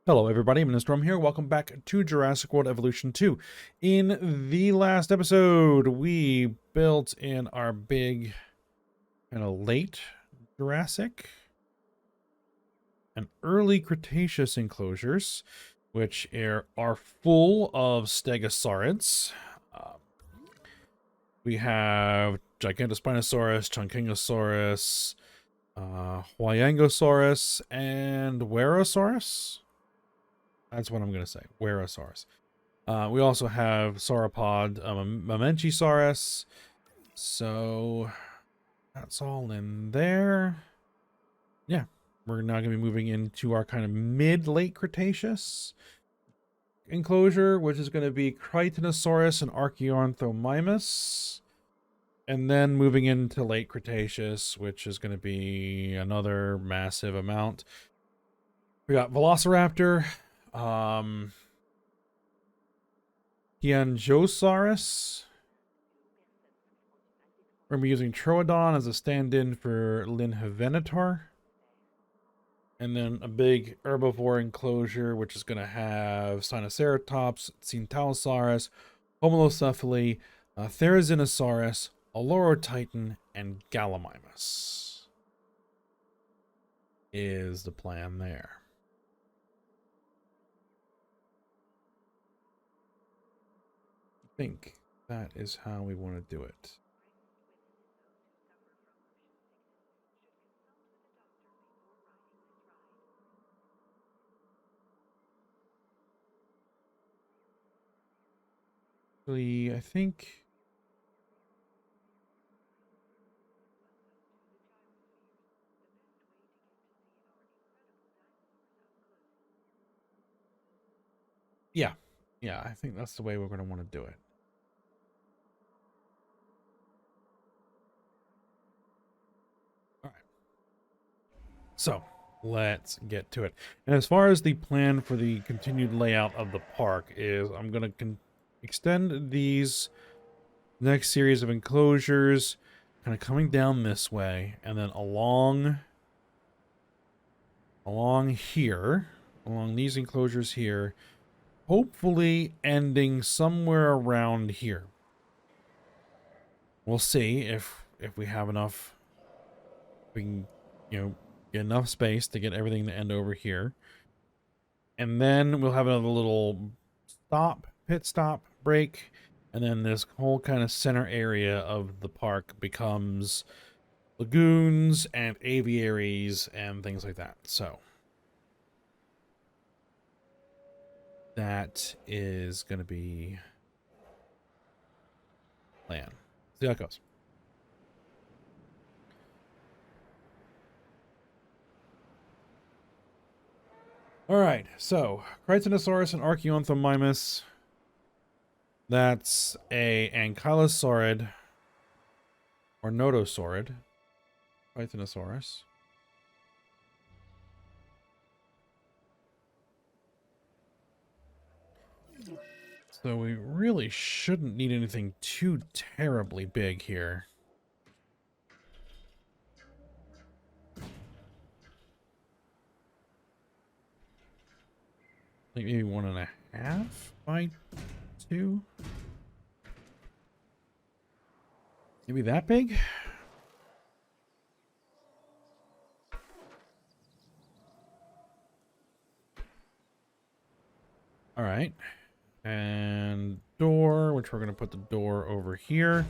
Hello everybody, Storm here. Welcome back to Jurassic World Evolution 2. In the last episode, we built in our big, kind of late Jurassic and early Cretaceous enclosures, which are full of stegosaurids. We have Gigantospinosaurus, Chunkingosaurus, Huayangosaurus, and Werosaurus. That's what I'm going to say. Werosaurus. We also have sauropod, Mamenchisaurus. So that's all in there. Yeah, we're now going to be moving into our kind of mid-late Cretaceous enclosure, which is going to be Crichtonosaurus and Archaeornithomimus. And then moving into late Cretaceous, which is going to be another massive amount. We got Velociraptor. Gianjosaurus. We're going to be using Troodon as a stand-in for Linhavenator. And then a big herbivore enclosure, which is going to have Sinoceratops, Centaurosaurus, Homalocephali, Therizinosaurus, Olorotitan, and Gallimimus. Is the plan there. I think that is how we want to do it. Actually, I think yeah, I think that's the way we're going to want to do it. So let's get to it. And as far as the plan for the continued layout of the park is, I'm going to extend these next series of enclosures kind of coming down this way and then along here, along these enclosures here, hopefully ending somewhere around here. We'll see if we have enough, we can, get enough space to get everything to end over here. And then we'll have another little pit stop, break, and then this whole kind of center area of the park becomes lagoons and aviaries and things like that. So that is going to be plan. See how it goes. All right, so Crichtonosaurus and Archaeornithomimus. That's a ankylosaurid or notosaurid. Crichtonosaurus. So we really shouldn't need anything too terribly big here. Like maybe 1.5 by 2. Maybe that big? All right. And door, which we're going to put the door over here.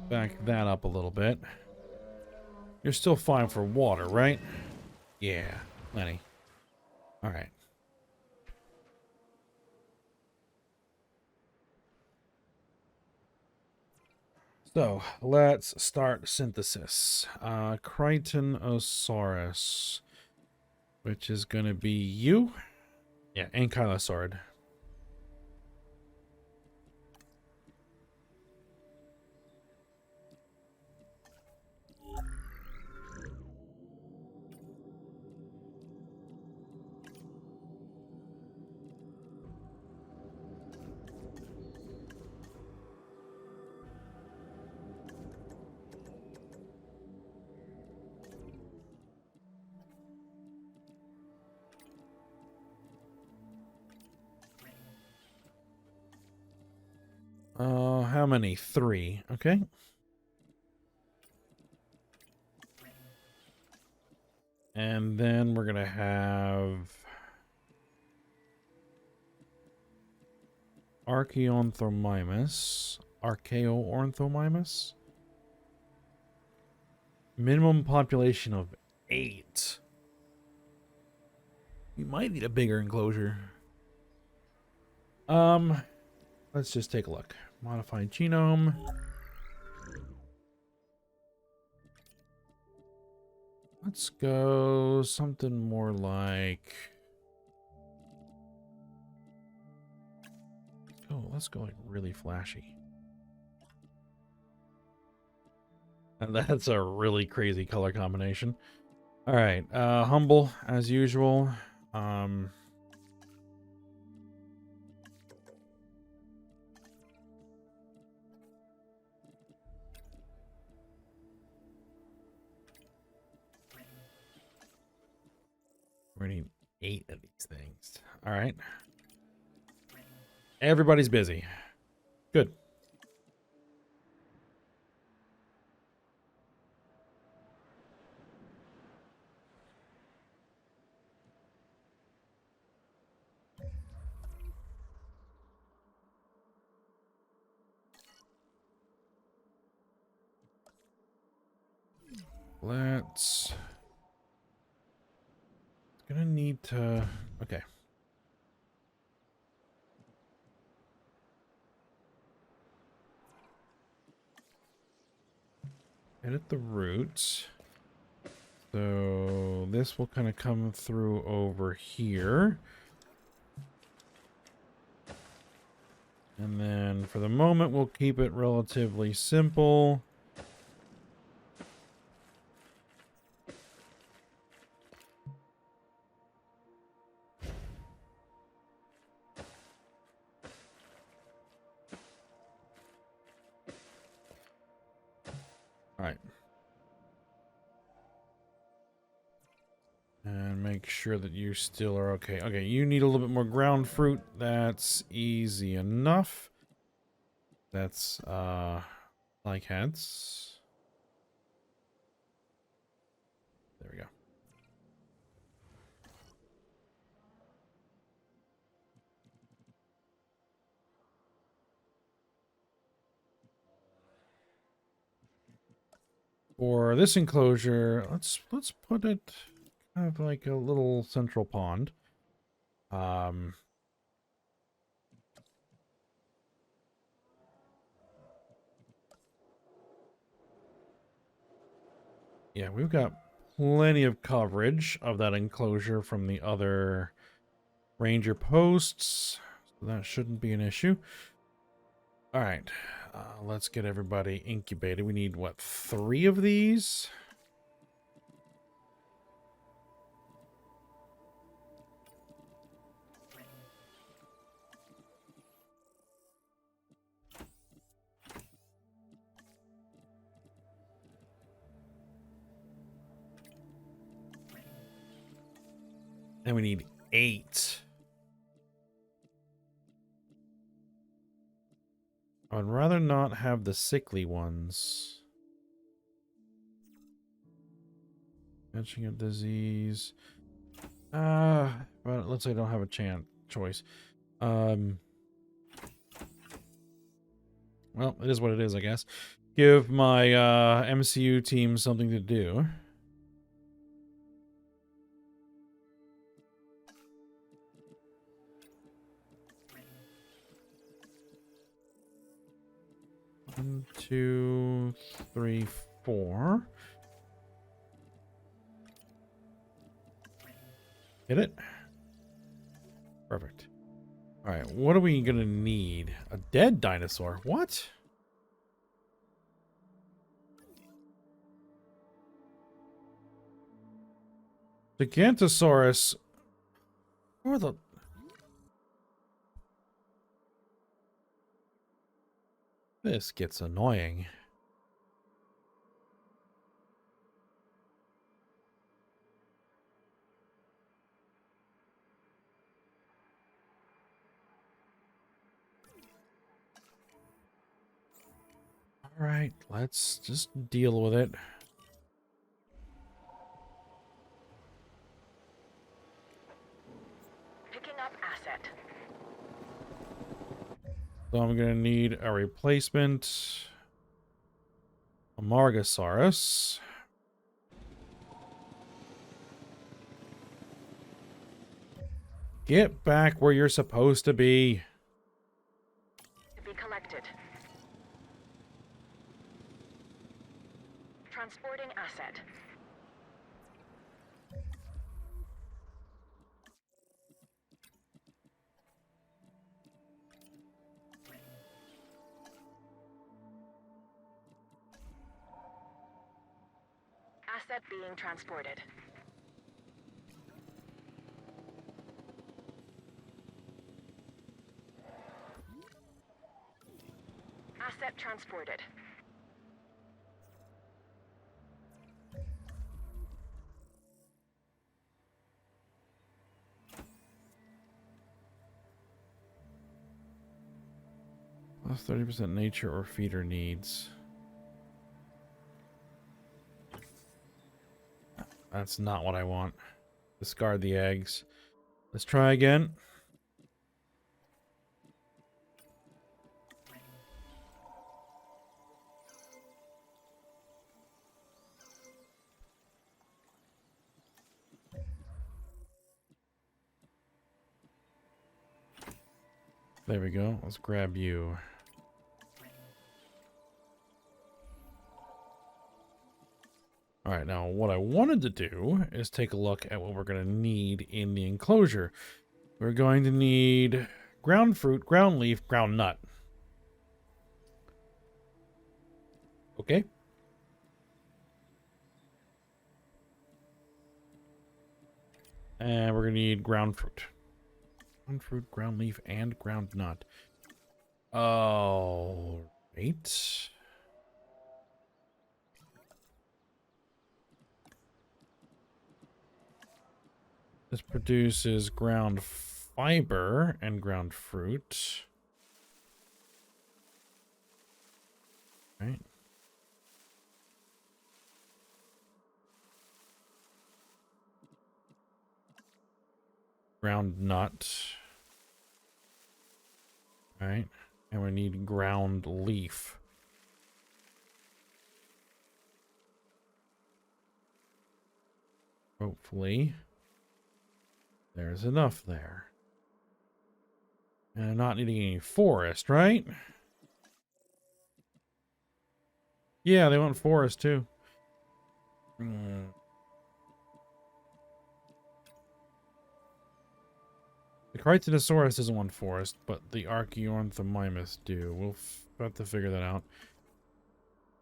Back that up a little bit. You're still fine for water, right? Yeah, plenty. All right. So let's start synthesis. Crichtonosaurus, which is going to be you. Yeah, ankylosaurid. how many? 3. Okay. And then we're going to have Archaeornithomimus. Minimum population of 8. We might need a bigger enclosure. Let's just take a look. Modified genome. Let's go something more like... Oh, let's go like really flashy. And that's a really crazy color combination. All right, humble as usual. We're gonna need 8 of these things. All right. Everybody's busy. Good. Let's... Gonna need to... Okay. Edit the roots. So this will kind of come through over here. And then for the moment, we'll keep it relatively simple. All right. And make sure that you still are okay. Okay, you need a little bit more ground fruit. That's easy enough. That's, like heads. There we go. For this enclosure, let's put it kind of like a little central pond. Yeah, we've got plenty of coverage of that enclosure from the other ranger posts, so that shouldn't be an issue. All right, let's get everybody incubated. We need, what, 3 of these? And we need 8. I'd rather not have the sickly ones. Catching a disease. But let's say I don't have a choice. Well, it is what it is, I guess. Give my MCU team something to do. One, 2, 3, 4. Get it? Perfect. All right, what are we gonna need? A dead dinosaur? What? Gigantosaurus. Or the... This gets annoying. Alright, let's just deal with it. Picking up asset. So I'm gonna need a replacement Amargasaurus. Get back where you're supposed to be. To be collected. Transporting asset. Asset being transported. Asset transported. Plus 30% nature or feeder needs. That's not what I want. Discard the eggs. Let's try again. There we go. Let's grab you. Alright, now what I wanted to do is take a look at what we're going to need in the enclosure. We're going to need ground fruit, ground leaf, ground nut. Okay. And we're going to need ground fruit. Ground fruit, ground leaf, and ground nut. Oh, right. This produces ground fiber and ground fruit. Right. Ground nut. Right. And we need ground leaf. Hopefully. There's enough there. And not needing any forest, right? Yeah, they want forest too. The Crichtonosaurus doesn't want forest, but the Archaeornithomimus do. We'll have to figure that out.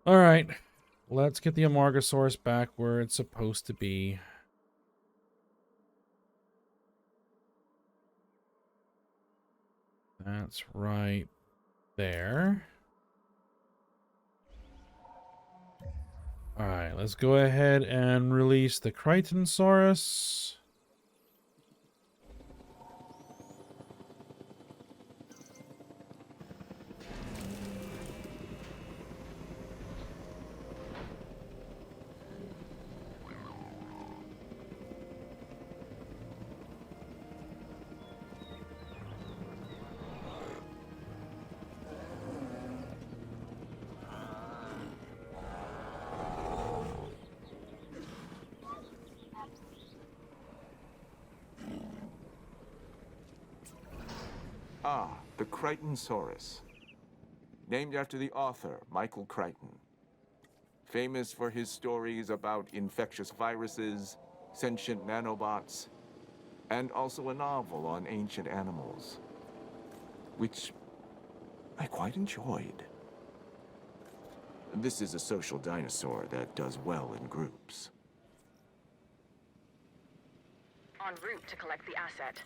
Alright. Let's get the Amargasaurus back where it's supposed to be. That's right there. Alright, let's go ahead and release the Crichtonosaurus. Ah, the Crichtonsaurus. Named after the author, Michael Crichton. Famous for his stories about infectious viruses, sentient nanobots, and also a novel on ancient animals, which I quite enjoyed. This is a social dinosaur that does well in groups. En route to collect the asset.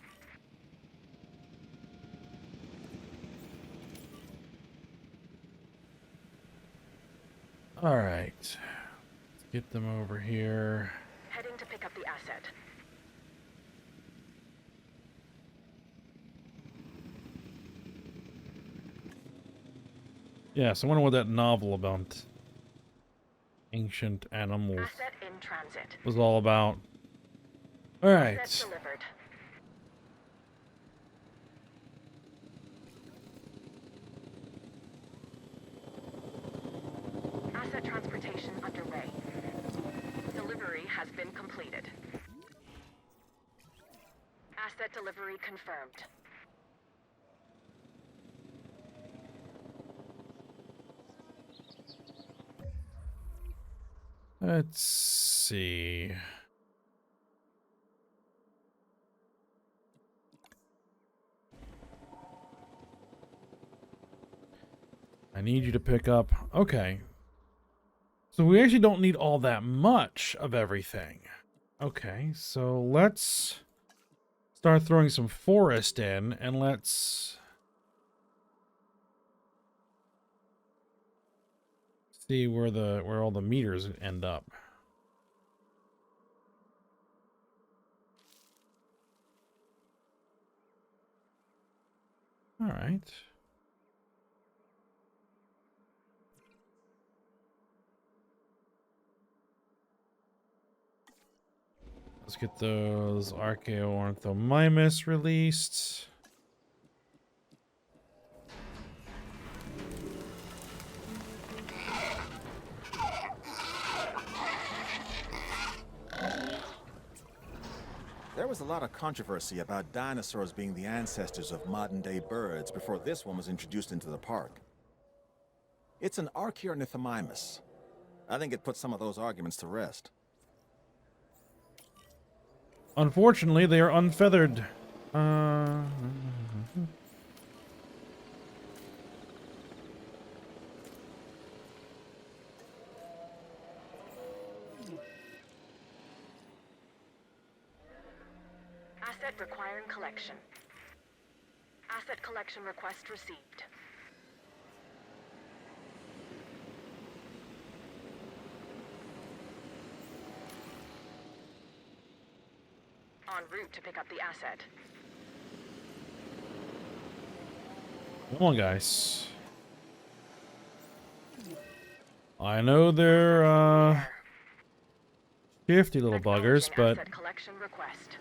All right. Let's get them over here. Heading to pick up the asset. Yes, I wonder what that novel about ancient animals Asset in transit. was all about. All Asset right. delivered. Asset transportation underway. Delivery has been completed. Asset delivery confirmed. Let's see. I need you to pick up. Okay. So we actually don't need all that much of everything. Okay, so let's start throwing some forest in, and let's see where all the meters end up. All right. Let's get those Archaeornithomimus released. There was a lot of controversy about dinosaurs being the ancestors of modern-day birds before this one was introduced into the park. It's an Archaeornithomimus. I think it puts some of those arguments to rest. Unfortunately, they are unfeathered. Asset requiring collection. Asset collection request received. En route to pick up the asset. Come on, guys. I know they're shifty little buggers, Acknowledging but asset collection request.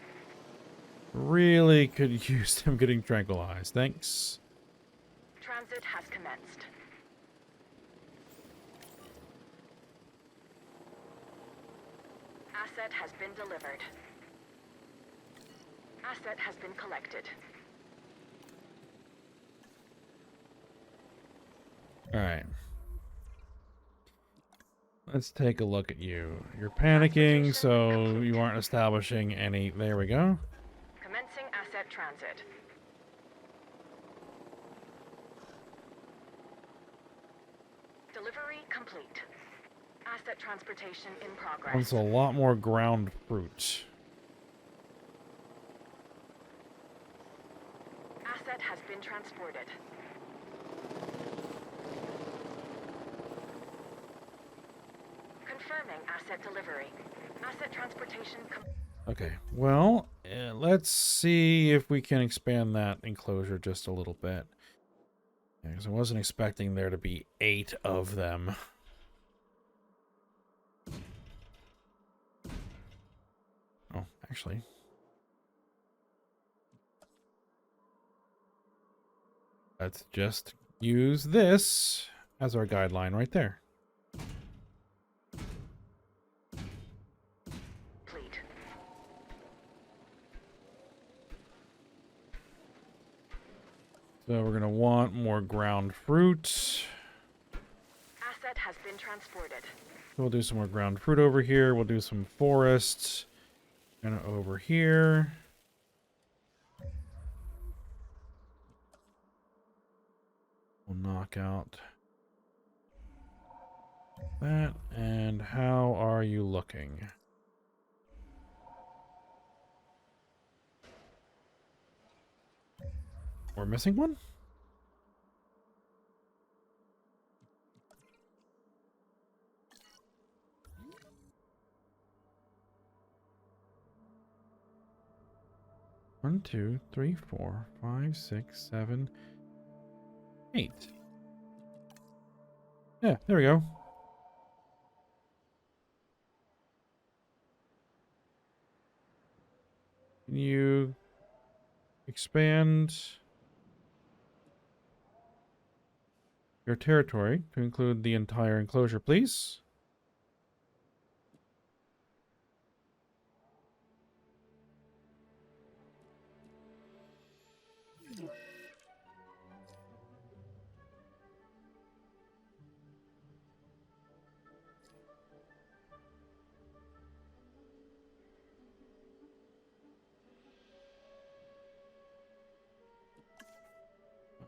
really could use them getting tranquilized. Thanks. Transit has commenced. Asset has been delivered. Asset has been collected. All right. Let's take a look at you. You're panicking, so you aren't establishing any. There we go. Commencing asset transit. Delivery complete. Asset transportation in progress. Wants a lot more ground fruit. Asset has been transported. Confirming asset delivery. Asset transportation Okay, well, let's see if we can expand that enclosure just a little bit. Because I wasn't expecting there to be 8 of them. Oh, actually. Let's just use this as our guideline right there. complete. So we're going to want more ground fruit. Asset has been transported. We'll do some more ground fruit over here. We'll do some forests. And over here. We'll knock out that. And how are you looking? We're missing one? One, two, three, 4, 5, 6, 7, 8. Yeah, there we go. Can you expand your territory to include the entire enclosure, please?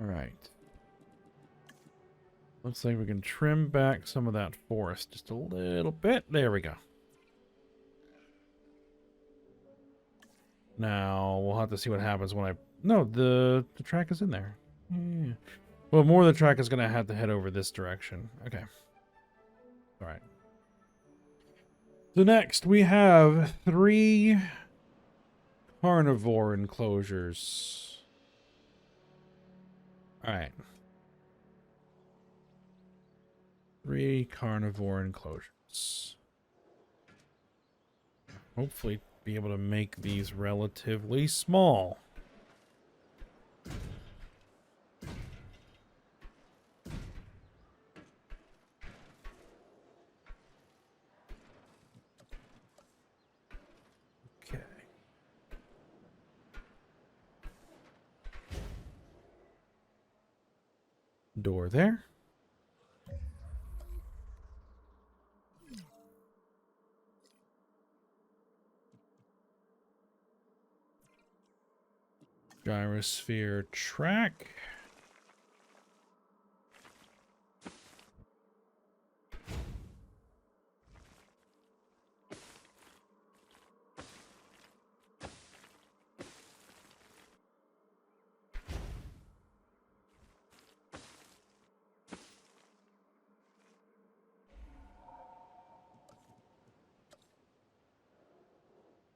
All right. Looks like we can trim back some of that forest just a little bit. There we go. Now, we'll have to see what happens when I... No, the track is in there. Yeah. Well, more of the track is going to have to head over this direction. Okay. All right. So next, we have 3 carnivore enclosures. All right. 3 carnivore enclosures. Hopefully be able to make these relatively small. Okay. Door there. Gyrosphere track.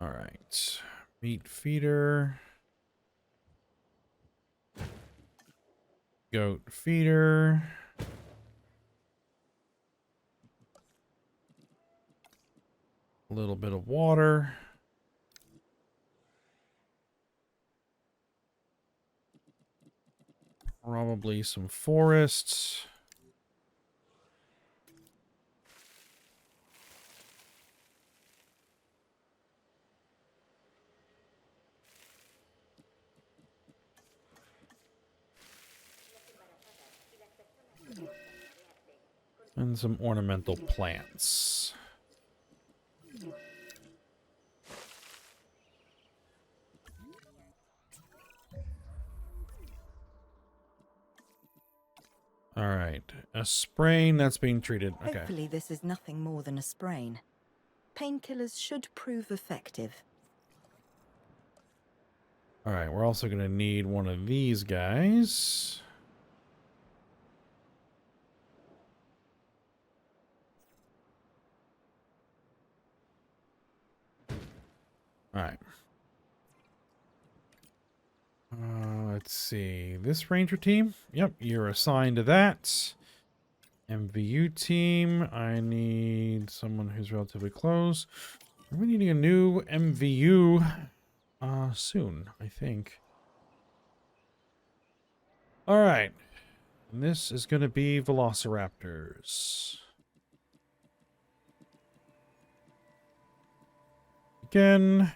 All right. Meat feeder. Goat feeder. A little bit of water. Probably some forests. And some ornamental plants. All right, a sprain that's being treated. Okay. Hopefully this is nothing more than a sprain. Painkillers should prove effective. All right, we're also going to need one of these guys. All right. Let's see. This ranger team. Yep, you're assigned to that. MVU team. I need someone who's relatively close. We're needing a new MVU soon, I think. All right. And this is going to be Velociraptors. Again,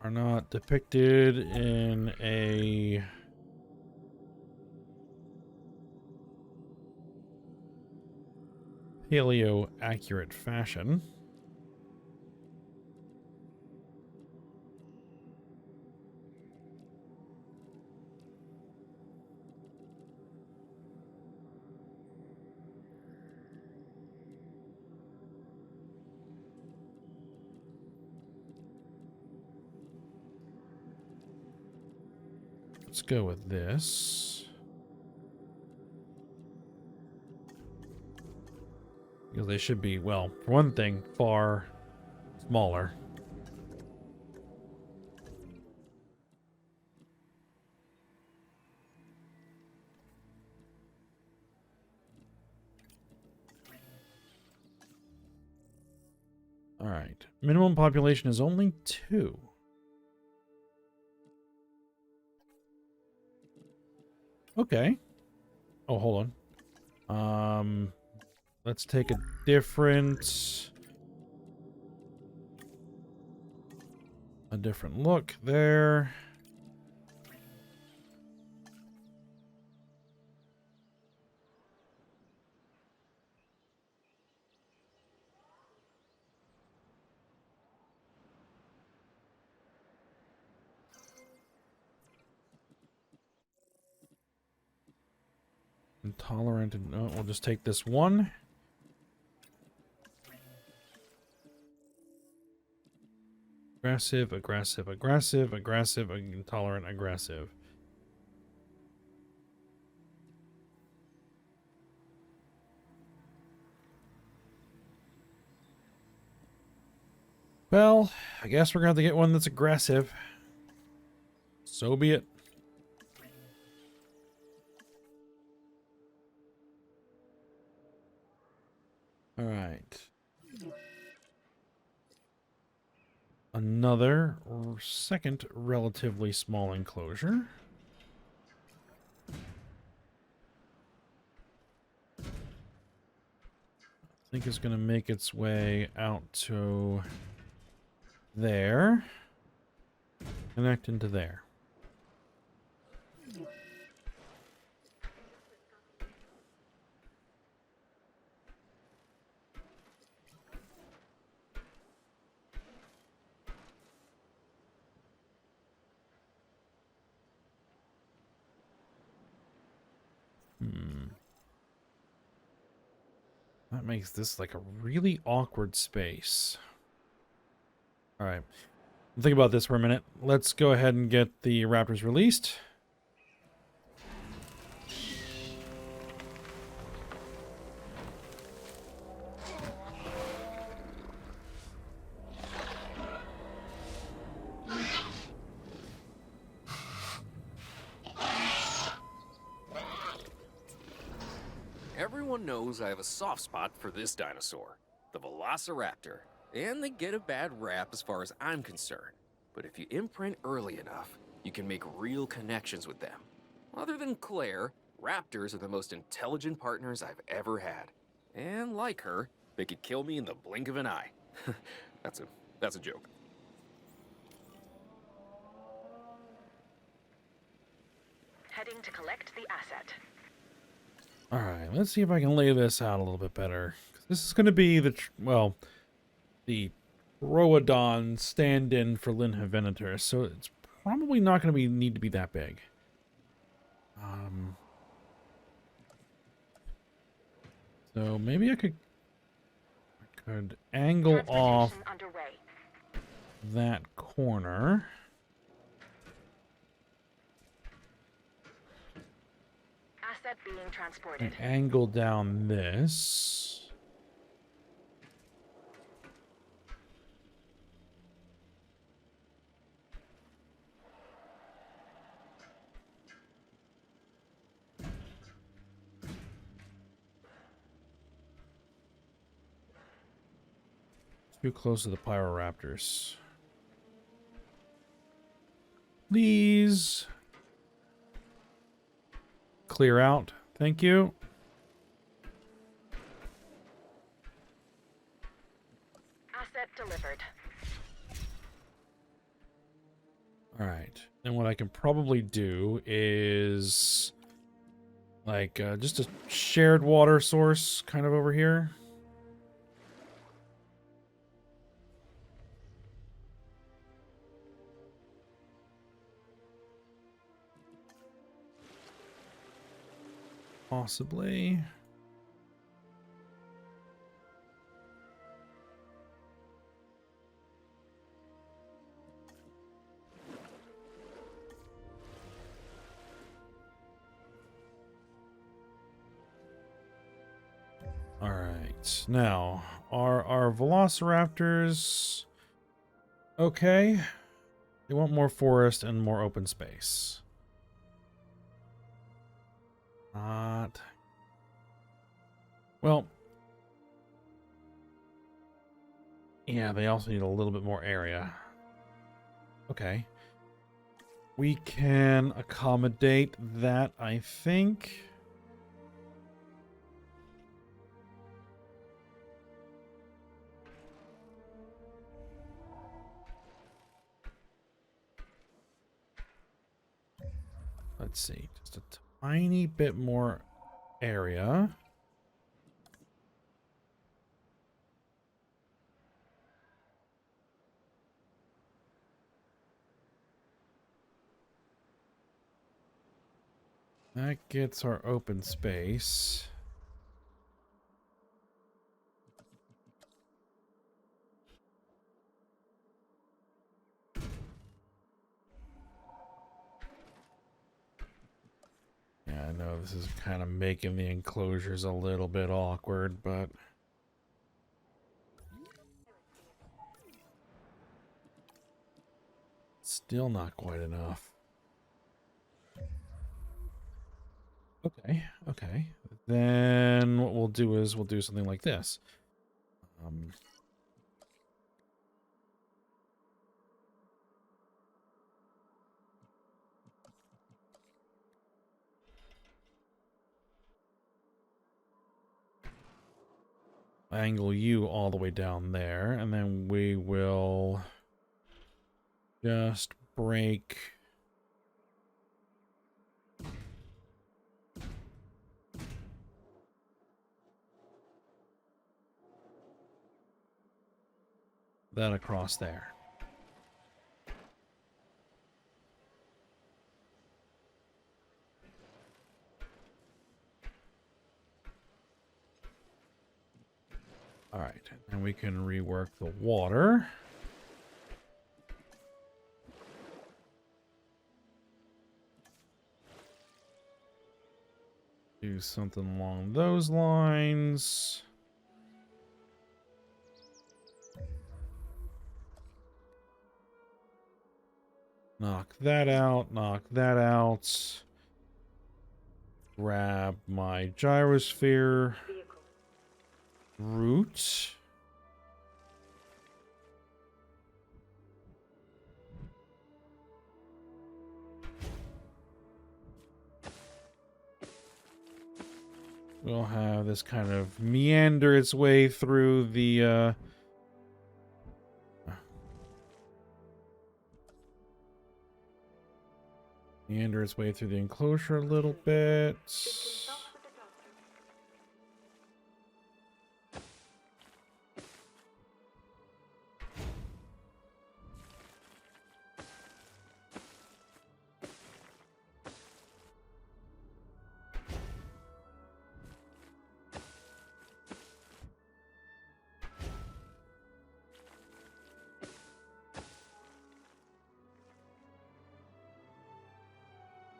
are not depicted in a paleo-accurate fashion. Let's go with this. Because they should be, well, for one thing, far smaller. All right. Minimum population is only 2. Okay. Oh, hold on. Let's take a different look there. Intolerant, and no, we'll just take this one. Aggressive, aggressive, aggressive, aggressive, intolerant, aggressive. Well, I guess we're going to have to get one that's aggressive. So be it. All right. Another second relatively small enclosure. I think it's going to make its way out to there. Connect into there. That makes this like a really awkward space. All right. Think about this for a minute. Let's go ahead and get the raptors released. Everyone knows I have a soft spot for this dinosaur, the Velociraptor, and they get a bad rap as far as I'm concerned. But if you imprint early enough, you can make real connections with them. Other than Claire, raptors are the most intelligent partners I've ever had. And like her, they could kill me in the blink of an eye. That's a joke. Heading to collect the asset. All right, let's see if I can lay this out a little bit better. This is going to be the Roodon stand-in for Linha Venator, so it's probably not going to need to be that big. So maybe I could angle off Underway. that corner. Asset being transported. And angle down this. Too close to the Pyroraptors. Please. Clear out. Thank you. Asset delivered. All right. And what I can probably do is like just a shared water source kind of over here. Possibly. All right. Now, are our Velociraptors okay? They want more forest and more open space. Not. Well, Yeah, they also need a little bit more area. Okay. We can accommodate that, I think. Let's see, just a tiny bit more area. That gets our open space. Yeah, I know this is kind of making the enclosures a little bit awkward, but still not quite enough. Okay, okay. Then what we'll do is we'll do something like this. Angle you all the way down there, and then we will just break that across there. All right, and we can rework the water. Do something along those lines. Knock that out, knock that out. Grab my gyrosphere root. We'll have this kind of meander its way through the enclosure a little bit.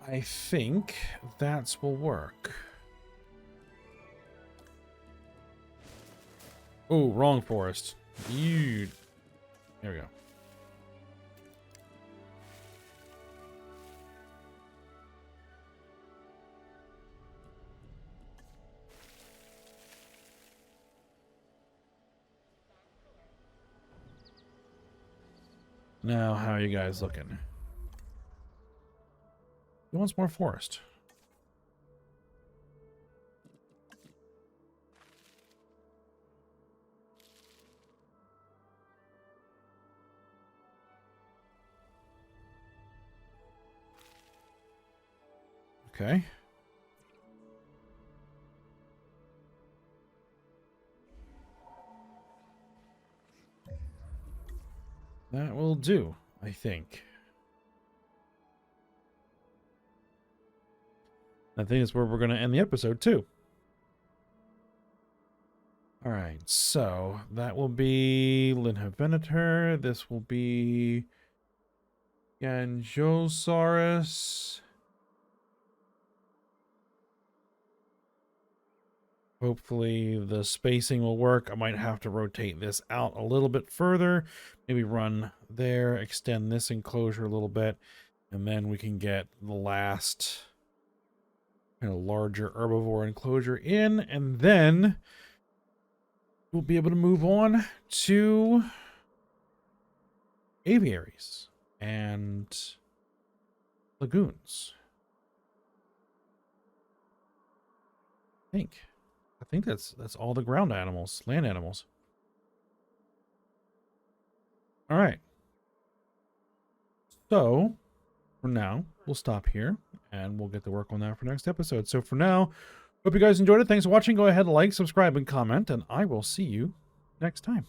I think that will work. Oh, wrong forest. You. There we go. Now, how are you guys looking? Who wants more forest? Okay. That will do, I think. I think that's where we're going to end the episode, too. All right, so that will be Linha Venator. This will be Ganjosaurus. Hopefully the spacing will work. I might have to rotate this out a little bit further. Maybe run there, extend this enclosure a little bit, and then we can get the last kind of larger herbivore enclosure in, and then we'll be able to move on to aviaries and lagoons. I think that's all the ground animals, land animals. All right. So for now, we'll stop here and we'll get to work on that for next episode. So for now, hope you guys enjoyed it. Thanks for watching. Go ahead, like, subscribe, and comment, and I will see you next time.